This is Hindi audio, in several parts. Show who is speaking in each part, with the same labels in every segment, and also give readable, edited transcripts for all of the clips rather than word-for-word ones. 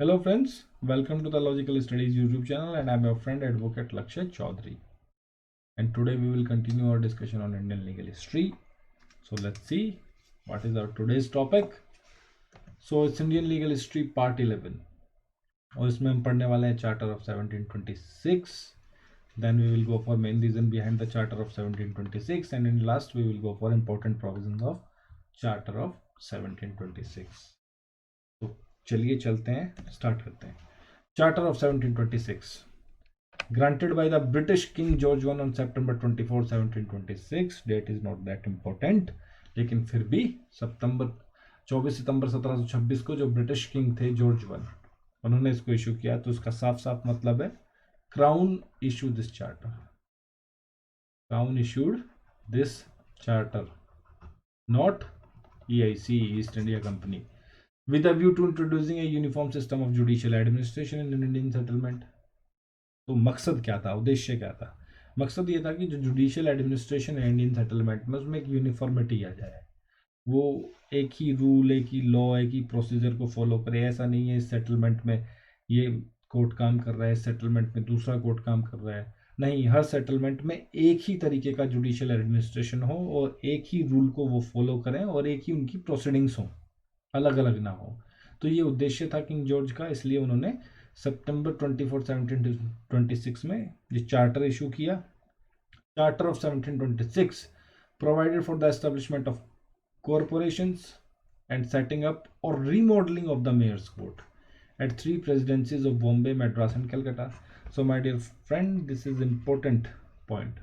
Speaker 1: Hello friends, welcome to the Logical Studies YouTube channel and I'm your friend Advocate Lakshay Chaudhary. And today we will continue our discussion on Indian legal history. So let's see what is our today's topic. So it's Indian legal history part 11. और इसमें हम पढ़ने वाले हैं Charter of 1726. Then we will go for main reason behind the Charter of 1726 and in last we will go for important provisions of Charter of 1726. तो चलिए चलते हैं, स्टार्ट करते हैं. Charter of 1726 granted by the British King George I on September 24, 1726. Date is not that important, लेकिन फिर भी 24 सितंबर 1726 को जो ब्रिटिश किंग थे जॉर्ज वन, उन्होंने इसको इशू किया. तो इसका साफ साफ मतलब है crown issue this charter. Crown issued this charter, not EIC, east India company, with a view to introducing a uniform system of judicial administration in Indian settlement. तो मकसद क्या था, उद्देश्य क्या था? मकसद ये था कि जो जुडिशियल एडमिनिस्ट्रेशन है इंडियन सेटलमेंट में, उसमें एक यूनिफॉर्मिटी आ जाए. वो एक ही रूल, एक ही लॉ, एक ही प्रोसीजर को फॉलो करे. ऐसा नहीं है इस सेटलमेंट में ये कोर्ट काम कर रहा है, इस सेटलमेंट में दूसरा कोर्ट काम कर रहा है. नहीं, हर सेटलमेंट में एक ही तरीके का जुडिशियल एडमिनिस्ट्रेशन हो और एक ही रूल को वो फॉलो करें और एक ही उनकी प्रोसीडिंग्स हो, अलग अलग ना हो. तो ये उद्देश्य था किंग जॉर्ज का, इसलिए उन्होंने सितंबर 24, 1726 में ये चार्टर इशू किया. Charter of 1726 provided for the establishment of corporations and setting up और remodelling of the mayor's court at 3 presidencies of Bombay, Madras and Calcutta. So my dear friend, this is important point.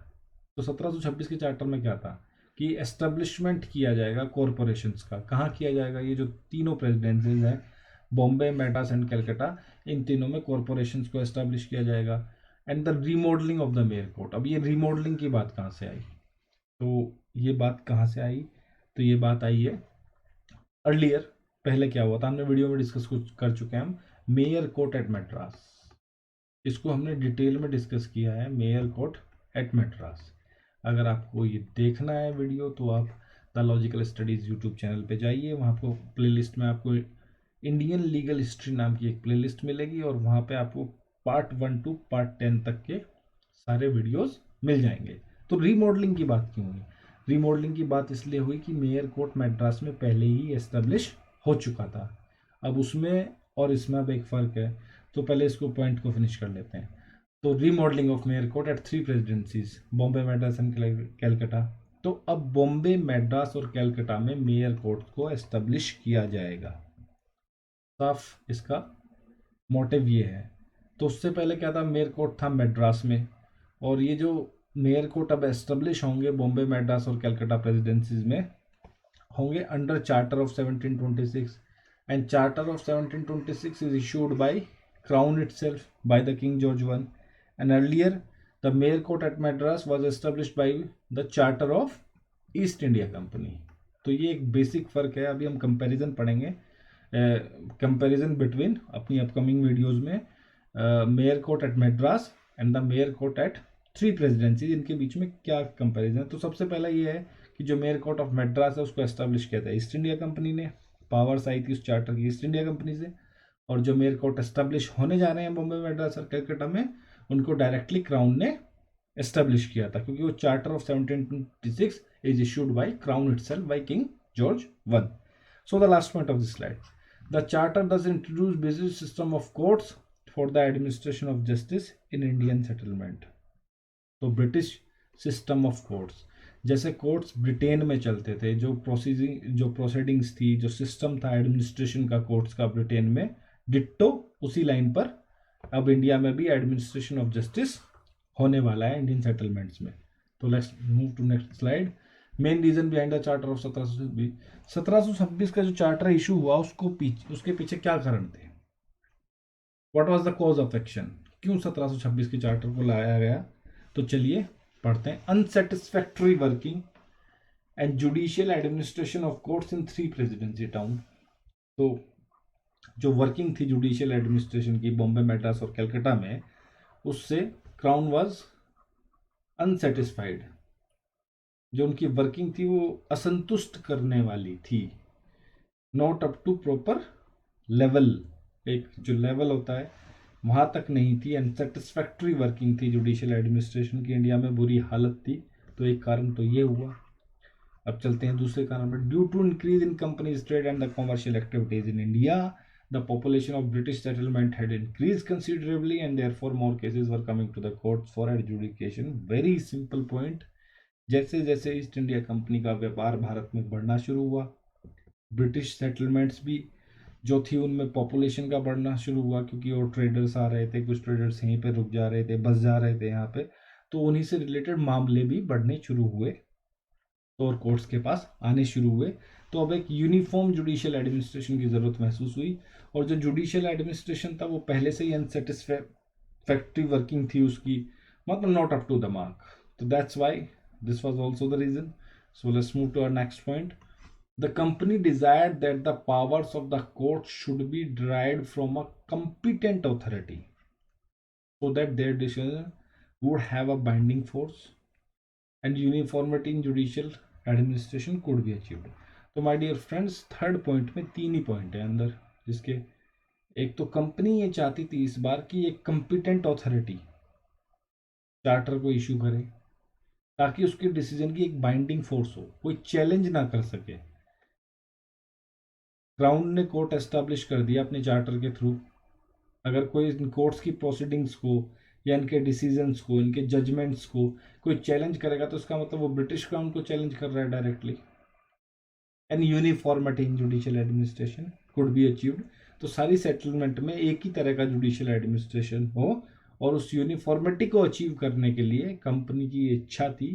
Speaker 1: तो 1726 के चार्टर में क्या था कि एस्टेब्लिशमेंट किया जाएगा कॉरपोरेशंस का. कहाँ किया जाएगा? ये जो तीनों प्रेसिडेंसीज हैं, बॉम्बे, मद्रास एंड कलकत्ता, इन तीनों में कॉरपोरेशंस को एस्टेब्लिश किया जाएगा. And the remodelling of the mayor court. अब ये रीमॉडलिंग की बात कहाँ से आई? तो ये बात कहाँ से आई? तो ये बात आई है अर्लियर. पहले क्या हुआ था, हमने वीडियो में डिस्कस कर चुके हैं हम. मेयर कोर्ट एट मद्रास, इसको हमने डिटेल में डिस्कस किया है. Mayor court at Madras. अगर आपको ये देखना है वीडियो तो आप the Logical studies YouTube channel पे जाइए. वहाँ आपको प्लेलिस्ट में आपको इंडियन लीगल हिस्ट्री नाम की एक प्लेलिस्ट मिलेगी और वहाँ पे आपको पार्ट 1 टू पार्ट 10 तक के सारे वीडियोस मिल जाएंगे. तो रीमॉडलिंग की बात क्यों हुई? रीमॉडलिंग की बात इसलिए हुई कि मेयर कोर्ट मद्रास में पहले ही एस्टेब्लिश हो चुका था. अब उसमें और इसमें अब एक फ़र्क है. तो पहले इसको पॉइंट को फिनिश कर लेते हैं. तो remodelling of mayor court at 3 presidencies, Bombay, Madras and Calcutta. तो अब बॉम्बे, मद्रास और कैलकाटा में मेयर कोर्ट को एस्टेब्लिश किया जाएगा. साफ इसका मोटिव ये है. तो उससे पहले क्या था, मेयर कोर्ट था मद्रास में. और ये जो मेयर कोर्ट अब एस्टेब्लिश होंगे बॉम्बे, मद्रास और कैलकाटा प्रेसिडेंसीज में, होंगे under charter of 1726. And charter of 1726 is issued by crown itself, by the king George one. And earlier the mayor court at Madras was established by the charter of east India company. तो ये एक बेसिक फ़र्क है. अभी हम कंपैरिजन पढ़ेंगे, कंपैरिजन बिटवीन अपनी अपकमिंग वीडियोस में mayor court at Madras and the mayor court at 3 presidencies. इनके बीच में क्या कंपैरिजन है? तो सबसे पहला ये है कि जो मेयर कोर्ट ऑफ मद्रास है उसको एस्टेब्लिश किया था ईस्ट इंडिया कंपनी ने. पावर्स आई थी उस चार्टर की ईस्ट इंडिया कंपनी से. और जो मेयर कोर्ट एस्टेब्लिश होने जा रहे हैं बॉम्बे, मद्रास और कलकत्ता में, उनको डायरेक्टली क्राउन ने एस्टेब्लिश किया था, क्योंकि वो charter of 1726 is issued by crown itself, by king George one. So the last point of this slide, the charter thus introduced basic system of courts for the administration of justice in Indian settlement. तो ब्रिटिश सिस्टम ऑफ कोर्ट्स, जैसे कोर्ट्स ब्रिटेन में चलते थे, जो प्रोसीडिंग्स थी, जो सिस्टम था एडमिनिस्ट्रेशन का कोर्ट्स का ब्रिटेन में, डिट्टो उसी लाइन पर अब इंडिया में भी एडमिनिस्ट्रेशन ऑफ जस्टिस होने वाला है इंडियन सेटलमेंट्स में. तो let's move to next slide. Main reason behind the charter of 1726 का जो चार्टर इशू हुआ उसके पीछे क्या कारण थे? What was the cause of action? क्यों 1726 के चार्टर को लाया गया? तो चलिए पढ़ते हैं. Unsatisfactory working and judicial administration of courts in 3 presidency town. तो जो वर्किंग थी जुडिशियल एडमिनिस्ट्रेशन की बॉम्बे, मद्रास और कलकत्ता में, उससे क्राउन वाज अनसेटिस्फाइड. जो उनकी वर्किंग थी वो असंतुष्ट करने वाली थी. Not up to proper level. एक जो लेवल होता है वहाँ तक नहीं थी, अनसेटिस्फैक्ट्री वर्किंग थी जुडिशियल एडमिनिस्ट्रेशन की, इंडिया में बुरी हालत थी। तो एक कारण तो ये हुआ। अब चलते हैं दूसरे कारण पर। Due to increase in companies trade and the commercial activities in India, the population of British settlement had increased considerably and therefore more cases were coming to the courts for adjudication. Very simple point. जैसे जैसे ईस्ट इंडिया कंपनी का व्यापार भारत में बढ़ना शुरू हुआ, ब्रिटिश सेटलमेंट्स भी जो थी उनमें पॉपुलेशन का बढ़ना शुरू हुआ, क्योंकि और ट्रेडर्स आ रहे थे, कुछ ट्रेडर्स यहीं पे रुक जा रहे थे, बस जा रहे थे यहाँ पे, तो उन्हीं से रिलेटेड मामले भी बढ़ने शुरू हुए और कोर्ट्स के पास आने शुरू हुए। तो अब एक यूनिफॉर्म जुडिशियल एडमिनिस्ट्रेशन की ज़रूरत महसूस हुई, और जो जुडिशियल एडमिनिस्ट्रेशन था वो पहले से ही अनसेटिस्फैक्ट्री वर्किंग थी उसकी, मतलब not up to the mark. तो that's why this was also the reason. So let's move to our next point. The company desired that the powers of the court should be derived from a competent authority so that their decision would have a binding force and uniformity in judicial administration could be achieved. तो my dear friends, third point में तीन ही पॉइंट है अंदर, जिसके एक तो कंपनी ये चाहती थी इस बार कि एक कंपिटेंट ऑथोरिटी चार्टर को इशू करे ताकि उसके डिसीजन की एक बाइंडिंग फोर्स हो, कोई चैलेंज ना कर सके। क्राउन ने कोर्ट एस्टैब्लिश कर दिया अपने चार्टर के थ्रू। अगर कोई इन कोर्ट्स की प्रोसीडिंग्स को या इनके डिसीजंस को, इनके जजमेंट्स को कोई चैलेंज करेगा तो उसका मतलब वो ब्रिटिश क्राउन को चैलेंज कर रहा है directly. And uniformity in judicial administration could be achieved. तो सारी सेटलमेंट में एक ही तरह का जुडिशियल एडमिनिस्ट्रेशन हो, और उस यूनिफॉर्मिटी को अचीव करने के लिए कंपनी की इच्छा थी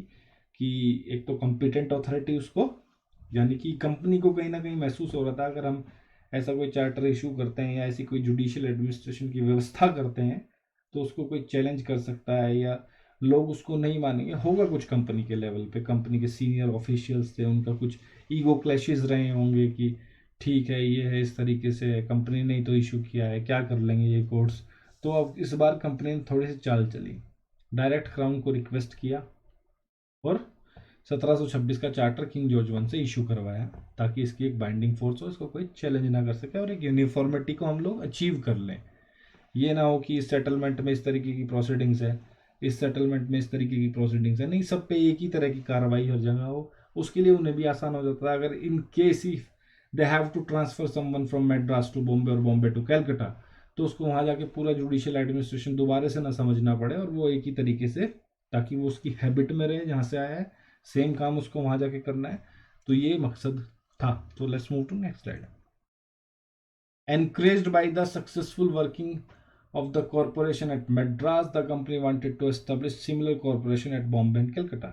Speaker 1: कि एक तो कॉम्पिटेंट अथॉरिटी उसको, यानी कि कंपनी को कहीं ना कहीं महसूस हो रहा था अगर हम ऐसा कोई चार्टर इशू करते हैं या ऐसी कोई जुडिशियल एडमिनिस्ट्रेशन की व्यवस्था करते हैं तो उसको कोई चैलेंज कर सकता है या लोग उसको नहीं मानेंगे। होगा कुछ कंपनी के लेवल पे, कंपनी के सीनियर ऑफिशियल्स थे, उनका कुछ ईगो क्लैशेस रहे होंगे कि ठीक है ये है इस तरीके से, कंपनी ने तो इशू किया है, क्या कर लेंगे ये कोर्ट्स। तो अब इस बार कंपनी ने थोड़ी सी चाल चली, डायरेक्ट क्राउन को रिक्वेस्ट किया और 1726 का चार्टर किंग जॉर्ज वन से इशू करवाया ताकि इसकी एक बाइंडिंग फोर्स हो, इसको कोई चैलेंज ना कर सके और एक यूनिफॉर्मिटी को हम लोग अचीव कर लें। ये ना हो कि इस सेटलमेंट में इस तरीके की प्रोसीडिंग्स है, इस सेटलमेंट में इस तरीके की प्रोसीडिंग्स है, नहीं सब पे एक ही तरह की कार्रवाई हर जगह हो। उसके लिए उन्हें भी आसान हो जाता है अगर in case if they have to transfer someone from Madras to Bombay और बॉम्बे टू कैलकाटा, तो उसको वहाँ जाके पूरा जुडिशियल एडमिनिस्ट्रेशन दोबारा से ना समझना पड़े और वो एक ही तरीके से, ताकि वो उसकी हैबिट में रहे जहाँ से आया है, सेम काम उसको वहाँ जाके करना है। तो ये मकसद था। तो let's move to next slide. Encouraged by the successful working of the corporation at Madras, the company wanted to establish similar corporation at Bombay and Calcutta.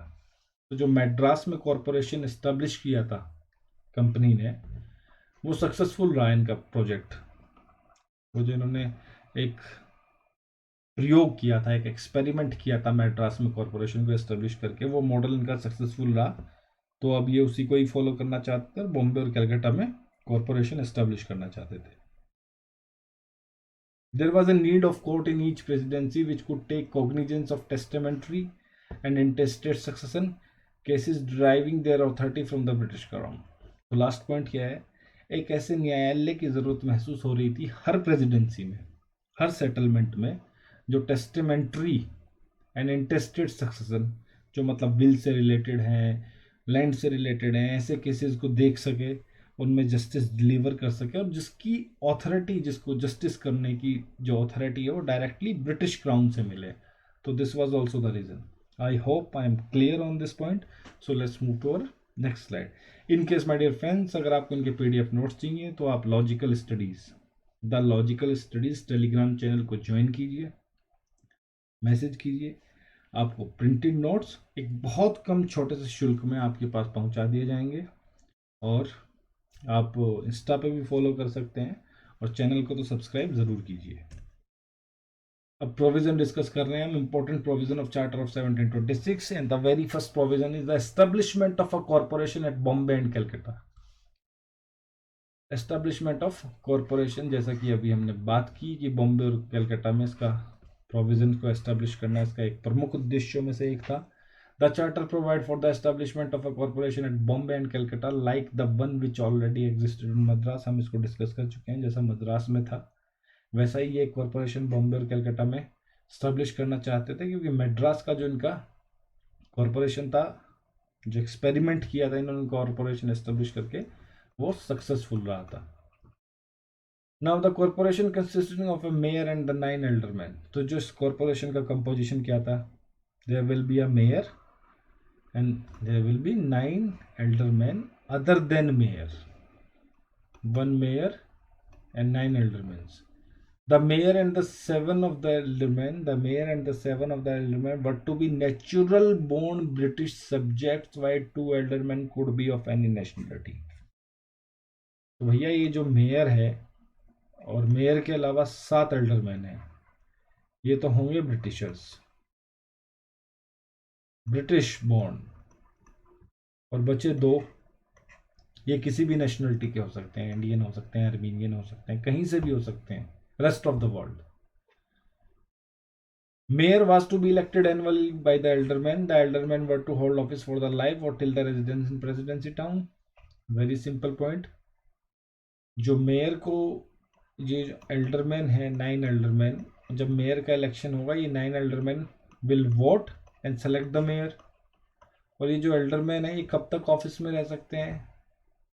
Speaker 1: तो जो मैड्रास में कॉरपोरेशन एस्टेब्लिश किया था कंपनी ने, वो सक्सेसफुल रहा इनका प्रोजेक्ट। वो जो इन्होंने एक प्रयोग किया था, एक एक्सपेरिमेंट किया था मैड्रास में कॉरपोरेशन को एस्टेब्लिश करके, वो मॉडल इनका सक्सेसफुल रहा। तो अब ये उसी को ही फॉलो करना चाहते थे, बॉम्बे और कलकत्ता में कॉरपोरेशन एस्टेब्लिश करना चाहते थे। There was a need of court in each presidency which could take cognizance of testamentary and intestate succession cases deriving their authority from the British Crown. तो लास्ट पॉइंट क्या है, एक ऐसे न्यायालय की ज़रूरत महसूस हो रही थी हर प्रेसिडेंसी में, हर सेटलमेंट में, जो टेस्टेमेंट्री एंड इंटेस्टेड सक्सेसन, जो मतलब विल से रिलेटेड हैं, लैंड से रिलेटेड हैं, ऐसे केसेस को देख सके, उनमें जस्टिस डिलीवर कर सके, और जिसकी ऑथोरिटी, जिसको जस्टिस करने की जो ऑथोरिटी है वो डायरेक्टली ब्रिटिश क्राउन से मिले। तो this was also the reason. I hope I am clear on this point. So let's move to our next slide. In case my dear friends, अगर आपको इनके PDF नोट्स चाहिए तो आप Logical Studies, the Logical Studies Telegram channel को ज्वाइन कीजिए, मैसेज कीजिए, आपको प्रिंटेड नोट्स एक बहुत कम छोटे से शुल्क में आपके पास पहुंचा दिए जाएंगे। और आप इंस्टा पे भी फॉलो कर सकते हैं और चैनल को तो सब्सक्राइब ज़रूर कीजिए। अब प्रोविजन डिस्कस कर रहे हैं हम, important provision of charter of 1726, and the very first provision is the establishment of a corporation at Bombay and Calcutta. Establishment of corporation, जैसा कि अभी हमने बात की कि बॉम्बे और कलकत्ता में इसका प्रोविजन को एस्टेब्लिश करना इसका एक प्रमुख उद्देश्यों में से एक था। The charter provide for the establishment of a corporation at Bombay and Calcutta like the one which already existed in Madras। हम इसको डिस्कस कर चुके हैं जैसा मद्रास में था। वैसा ही ये कॉरपोरेशन बॉम्बे और कलकत्ता में स्टैब्लिश करना चाहते थे, क्योंकि मद्रास का जो इनका कॉरपोरेशन था, जो एक्सपेरिमेंट किया था इन्होंने कॉरपोरेशन एस्टेब्लिश करके, वो सक्सेसफुल रहा था। Now the corporation consisting of a mayor and the 9 aldermen. तो जो इस कॉरपोरेशन का कंपोजिशन क्या था, there will be a mayor and there will be 9 aldermen other than mayor, 1 mayor and 9 aldermen. The mayor and the 7 of the aldermen, were to be natural born British subjects, while 2 aldermen could be of any nationality. तो भैया ये जो मेयर है और मेयर के अलावा 7 एल्डरमैन हैं, ये तो होंगे ब्रिटिशर्स, ब्रिटिश बॉर्न, और बचे 2, ये किसी भी नेशनलिटी के हो सकते हैं, इंडियन हो सकते हैं, आर्मीनियन हो सकते हैं, कहीं से भी हो सकते हैं, rest of the world. Mayor was to be elected annually by the aldermen. The aldermen were to hold office for the life or till the residence in presidency town. Very simple point. जो मेयर को, ये एल्डरमैन है 9 एल्डरमैन, जब मेयर का इलेक्शन होगा ये 9 alderman will vote and select the mayor. और ये जो एल्डरमैन है ये कब तक ऑफिस में रह सकते हैं,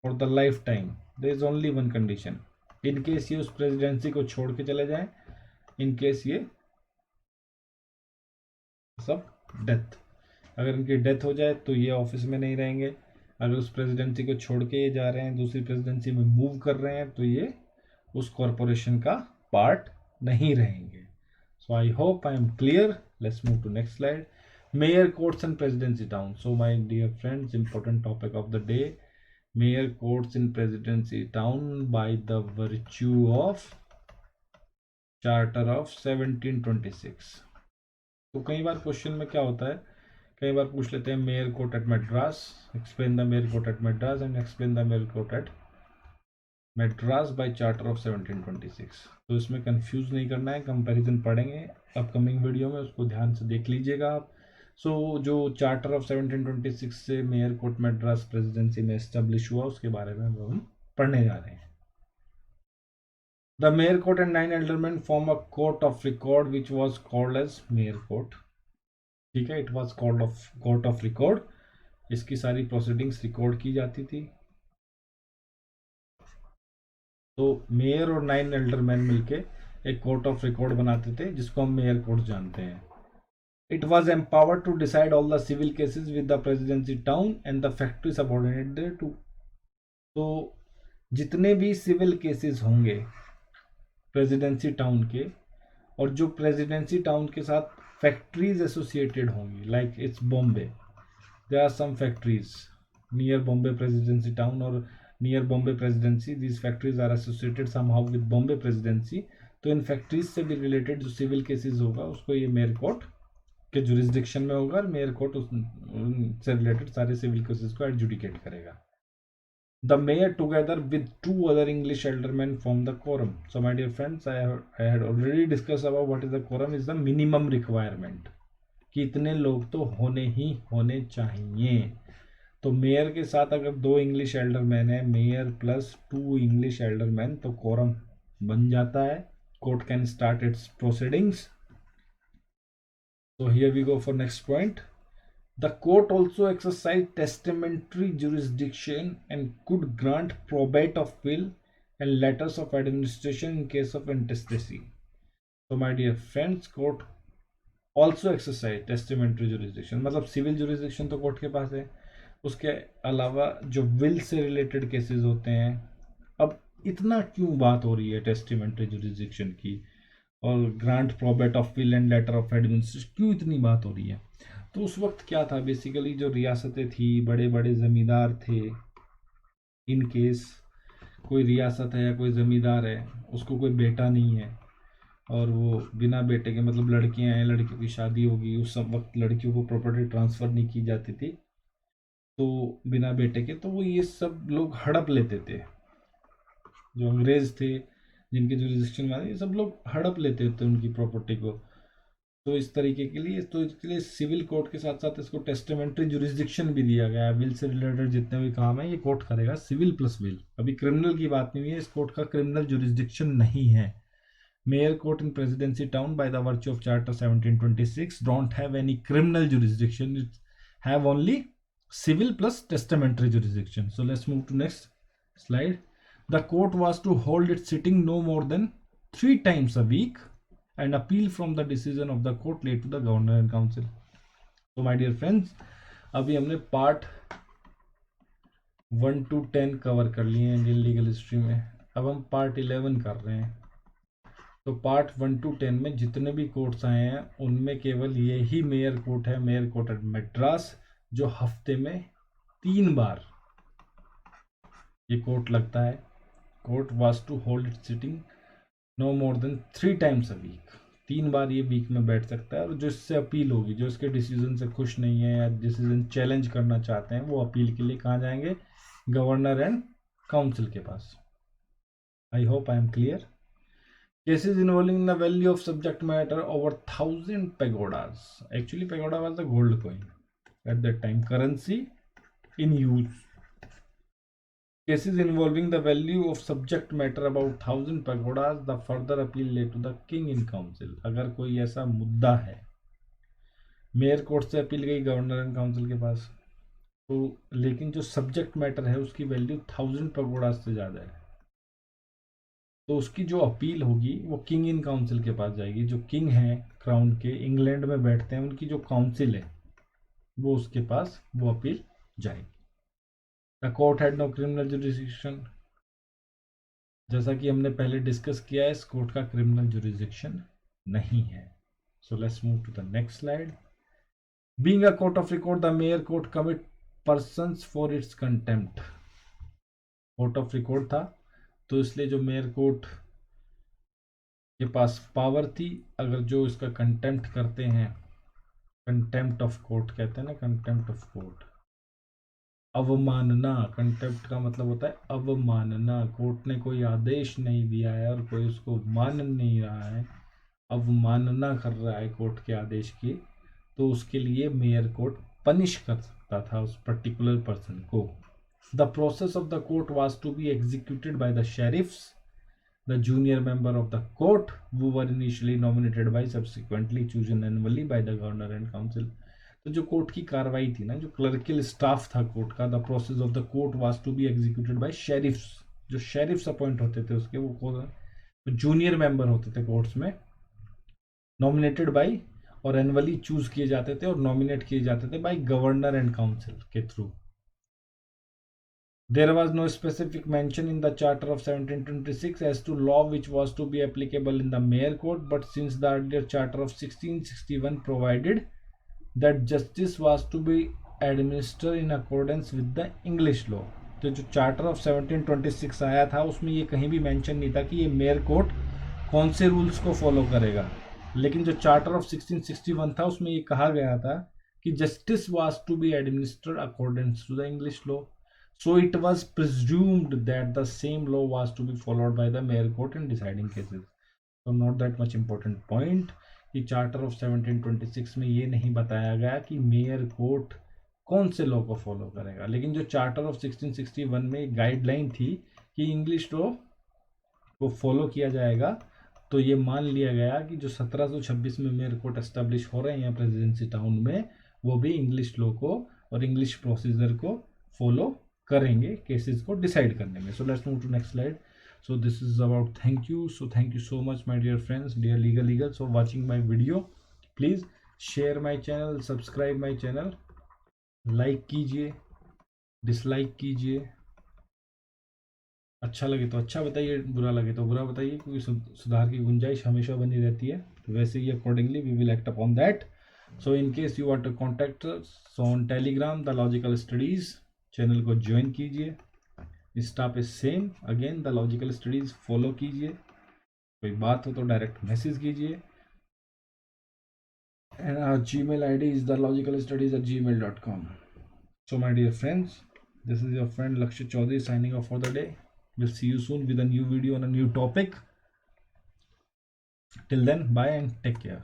Speaker 1: for the lifetime. There is only one condition, in case ये उस प्रेसिडेंसी को छोड़ के चले जाएं, इन केस ये सब डेथ, अगर इनकी डेथ हो जाए तो ये ऑफिस में नहीं रहेंगे। अगर उस प्रेसिडेंसी को छोड़ के ये जा रहे हैं, दूसरी प्रेसिडेंसी में मूव कर रहे हैं, तो ये उस कॉरपोरेशन का पार्ट नहीं रहेंगे। So I hope I am clear. Let's move to next slide. Mayor courts and presidency town. So my dear friends, important topic of the day, mayor courts in presidency town by the virtue of charter of 1726। तो कई बार क्वेश्चन में क्या होता है, कई बार पूछ लेते हैं mayor court at Madras, explain the mayor court at Madras and explain the mayor court at Madras by charter of 1726। तो इसमें कंफ्यूज नहीं करना है, कंपैरिजन पढ़ेंगे अपकमिंग वीडियो में, उसको ध्यान से देख लीजिएगा आप। सो जो चार्टर ऑफ 1726 से मेयर कोर्ट मद्रास प्रेसिडेंसी में एस्टेब्लिश हुआ, उसके बारे में हम पढ़ने जा रहे हैं। The mayor court and 9 aldermen form a court of record which was called as mayor court. ठीक है, it was called of court of record. इसकी सारी प्रोसीडिंग्स रिकॉर्ड की जाती थी। तो मेयर और 9 एल्डरमैन मिलके एक कोर्ट ऑफ रिकॉर्ड बनाते थे, जिसको हम मेयर कोर्ट जानते हैं। It was empowered to decide all the civil cases with the presidency town and the factory subordinate thereto. तो जितने भी सिविल केसेस होंगे प्रेसिडेंसी टाउन के, और जो प्रेसिडेंसी टाउन के साथ फैक्ट्रीज एसोसिएटेड होंगी, like it's Bombay, there are some factories near Bombay presidency town और near Bombay presidency, these factories are associated somehow with Bombay presidency. तो इन फैक्ट्रीज से भी रिलेटेड जो सिविल केसेस होगा, उसको ये मेयर कोर्ट के जुरिस्डिक्शन में होगा, और मेयर कोर्ट उससे रिलेटेड सारे सिविल केसेस को एडजुडिकेट करेगा। The mayor together with 2 other English aldermen form the quorum. So my dear friends, I had already discussed about what is the quorum, is the minimum requirement कि इतने लोग तो होने ही होने चाहिए। तो मेयर के साथ अगर 2 इंग्लिश एल्डरमैन है, मेयर प्लस 2 इंग्लिश एल्डरमैन, तो quorum बन जाता है, court can start its proceedings. So here we go for next point. The court also exercised testamentary jurisdiction and could grant probate of will and letters of administration in case of intestacy. So my dear friends, court also exercised testamentary jurisdiction, मतलब सिविल जुरिस्डिक्शन तो कोर्ट के पास है, उसके अलावा जो विल से रिलेटेड केसेस होते हैं। अब इतना क्यों बात हो रही है टेस्टिमेंट्री जुरिस्डिक्शन की और grant probate of will and later of administration, क्यों इतनी बात हो रही है? तो उस वक्त क्या था, बेसिकली जो रियासतें थी, बड़े बड़े ज़मींदार थे, इन केस कोई रियासत है या कोई ज़मींदार है, उसको कोई बेटा नहीं है और वो बिना बेटे के, मतलब लड़कियां हैं, लड़कियों की शादी होगी, उस सब वक्त लड़कियों को प्रॉपर्टी ट्रांसफ़र नहीं की जाती थी, तो बिना बेटे के, तो वो ये सब लोग हड़प लेते थे। जो अंग्रेज़ थे जिनके जुरिस्डिक्शन में ये सब लोग हड़प लेते थे उनकी प्रॉपर्टी को। तो इस तरीके के लिए, तो इसके लिए सिविल कोर्ट के साथ साथ इसको टेस्टामेंट्री जुरिस्डिक्शन भी दिया गया है। विल से रिलेटेड जितने भी काम है ये कोर्ट करेगा, सिविल प्लस विल। अभी क्रिमिनल की बात नहीं हुई है, इस कोर्ट का क्रिमिनल जुरिस्डिक्शन नहीं है, Mayor court in presidency town by the virtue of charter 1726 don't have any criminal jurisdiction. It have only civil plus testamentary jurisdiction. So let's move to next slide. The court was to hold its sitting no more than 3 times a week and appeal from the decision of the court laid to the governor and council. So my dear friends, अभी हमने पार्ट 1 to 10 कवर कर लिए हैं इंडियन लीगल हिस्ट्री में. अब हम पार्ट 11 कर रहे हैं. तो पार्ट 1 to 10 में जितने भी कोर्ट्स आए हैं उनमें केवल यही मेयर कोर्ट है, मेयर कोर्ट एट मद्रास, जो हफ्ते में 3 बार ये कोर्ट लगता है. Court was to hold it sitting no more than 3 times a week. 3 बार ये वीक में बैठ सकता है. और जो इससे अपील होगी, जो इसके डिसीजन से खुश नहीं है या डिसीजन चैलेंज करना चाहते हैं, वो अपील के लिए कहाँ जाएंगे? गवर्नर एंड काउंसिल के पास. I hope I am clear. Cases involving the value of subject matter over 1000 pagodas. Actually, pagoda was the gold coin at that time, currency in use. Cases involving the value of subject matter about 1000 pagodas, the further appeal led to the king in council. अगर कोई ऐसा मुद्दा है, मेयर कोर्ट से अपील गई गवर्नर एंड काउंसिल के पास, तो लेकिन जो सब्जेक्ट मैटर है उसकी वैल्यू 1000 pagodas से ज़्यादा है, तो उसकी जो अपील होगी वो किंग इन काउंसिल के पास जाएगी. जो किंग है क्राउन के, इंग्लैंड में बैठते हैं, उनकी जो काउंसिल है वो उसके पास वो अपील जाएगी. The court had no criminal jurisdiction. जैसा कि हमने पहले डिस्कस किया है, इस कोर्ट का क्रिमिनल जुरिस्डिक्शन नहीं है. So let's move to the next slide. Being a court of record, the mayor court commit persons for its contempt. Court of record था, तो इसलिए जो मेयर कोर्ट के पास पावर थी, अगर जो इसका कंटेम्प्ट करते हैं, कंटेम्प्ट ऑफ कोर्ट कहते हैं ना, कंटेम्प्ट ऑफ कोर्ट, अवमानना. कंटेम्प्ट का मतलब होता है अवमानना. कोर्ट ने कोई आदेश नहीं दिया है और कोई उसको मान नहीं रहा है, अवमानना कर रहा है कोर्ट के आदेश की, तो उसके लिए मेयर कोर्ट पनिश कर सकता था उस पर्टिकुलर पर्सन को. The process of the court was to be executed by the sheriffs, the junior member of the court, who were initially nominated by subsequently chosen annually by the governor and council. तो जो कोर्ट की कार्रवाई थी ना, जो क्लर्कियल स्टाफ था कोर्ट का, the process of the court was to be executed by sheriffs. जो शेरिफ्स अपॉइंट होते थे उसके, वो जूनियर मेंबर होते थे कोर्ट्स में, नॉमिनेटेड बाय और एनुअली चूज किए जाते थे और नॉमिनेट किए जाते थे बाय गवर्नर एंड काउंसिल के through. There was no specific mention in the Charter of 1726 as to law which was to be applicable in the Mayor Court, but since the earlier Charter of 1661 provided that justice was to be administered in accordance with the English law, तो जो Charter of 1726 आया था उसमें ये कहीं भी मेंशन नहीं था कि ये मेयर कोर्ट कौन से रूल्स को फॉलो करेगा. लेकिन जो Charter of 1661 था उसमें ये कहा गया था कि justice was to be administered according to the English law. So it was presumed that the same law was to be followed by the mayor court in deciding cases. So not that much important point कि चार्टर ऑफ 1726 में ये नहीं बताया गया कि मेयर कोर्ट कौन से लॉ को फॉलो करेगा. लेकिन जो चार्टर ऑफ 1661 में एक गाइडलाइन थी कि इंग्लिश लॉ को फॉलो किया जाएगा, तो ये मान लिया गया कि जो 1726 में मेयर कोर्ट एस्टेब्लिश हो रहे हैं प्रेसिडेंसी टाउन में, वो भी इंग्लिश लॉ को और इंग्लिश प्रोसीजर को फॉलो करेंगे केसेस को डिसाइड करने में. So let's move to next slide. So this is about thank you. So thank you so much my dear friends, dear legal so watching my video. Please share my channel, subscribe my channel, like कीजिए, डिसलाइक कीजिए. अच्छा लगे तो अच्छा बताइए, बुरा लगे तो बुरा बताइए, क्योंकि सुधार की गुंजाइश हमेशा बनी रहती है. तो वैसे ही accordingly we will act upon that. So in case you want to contact so on Telegram the logical studies channel को ज्वाइन कीजिए. Staff is same, again the logical studies follow कीजिए. कोई बात हो तो डायरेक्ट मैसेज कीजिए. And our Gmail ID is thelogicalstudies@gmail.com. So my dear friends, this is your friend Lakshya Chaudhary signing off for the day. We'll see you soon with a new video on a new topic. Till then, bye and take care.